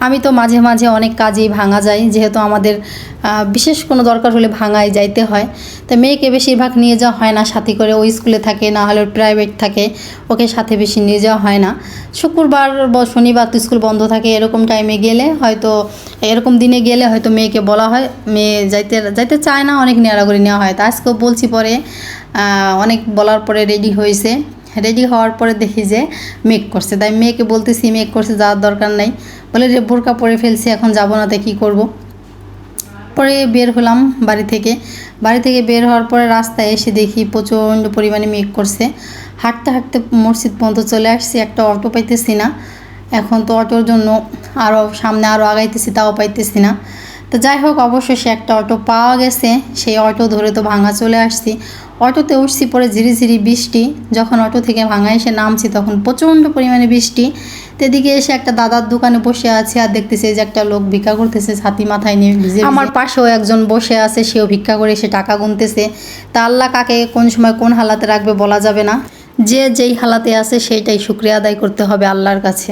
আমি তো মাঝে মাঝে অনেক কাজেই ভাঙা যায়, যেহেতু আমাদের বিশেষ কোনো দরকার হলে ভাঙায় যাইতে হয়। তো মেয়েকে বেশিরভাগ নিয়ে যাওয়া হয় না সাথে করে, ওই স্কুলে থাকে না হলে প্রাইভেট থাকে, ওকে সাথে বেশি নিয়ে যাওয়া হয় না। শুক্রবার বা শনিবার তো স্কুল বন্ধ থাকে, এরকম টাইমে গেলে হয়তো, এরকম দিনে গেলে হয়তো মেয়েকে বলা হয়, মেয়ে যাইতে যাইতে চায় না, অনেক নেড়াগড়ি নেওয়া হয়। তা আজকেও বলছি, পরে অনেক বলার পরে রেডি হয়েছে। রেডি হওয়ার পরে দেখি যে মেক করছে, তাই মেয়েকে বলতেছি মেক করছে, যাওয়ার দরকার নাই। বলে যে বোরকা পরে ফেলছি, এখন যাবো না, তাই কী করবো। পরে বের হলাম বাড়ি থেকে বের হওয়ার পরে রাস্তায় এসে দেখি প্রচণ্ড পরিমাণে মেঘ করছে। হাঁটতে হাঁটতে মসজিদ পর্যন্ত চলে আসছি, একটা অটো পাইতেছি না। এখন তো অটোর জন্য সামনে আরও আগাইতেছি, তাও পাইতেছি না। তো যাই হোক, অবশেষে একটা অটো পাওয়া গেছে, সেই অটো ধরে তো ভাঙা চলে আসছি। অটোতে উঠছি, পরে ঝিরিঝিরি বৃষ্টি। যখন অটো থেকে ভাঙা এসে নামছি তখন প্রচণ্ড পরিমাণে বৃষ্টি। তো এদিকে এসে একটা দাদার দোকানে বসে আছে, আর দেখতেছি যে একটা লোক ভিক্ষা করতেছে ছাতি মাথায় নিয়ে ভিজে। আমার পাশেও একজন বসে আছে, সেও ভিক্ষা করে এসে টাকা গুনতেছে। তা আল্লাহ কাকে কোন সময় কোন হালাতে রাখবে বলা যাবে না। যে যেই হালাতে আছে সেইটাই শুকরিয়া আদায় করতে হবে আল্লাহর কাছে।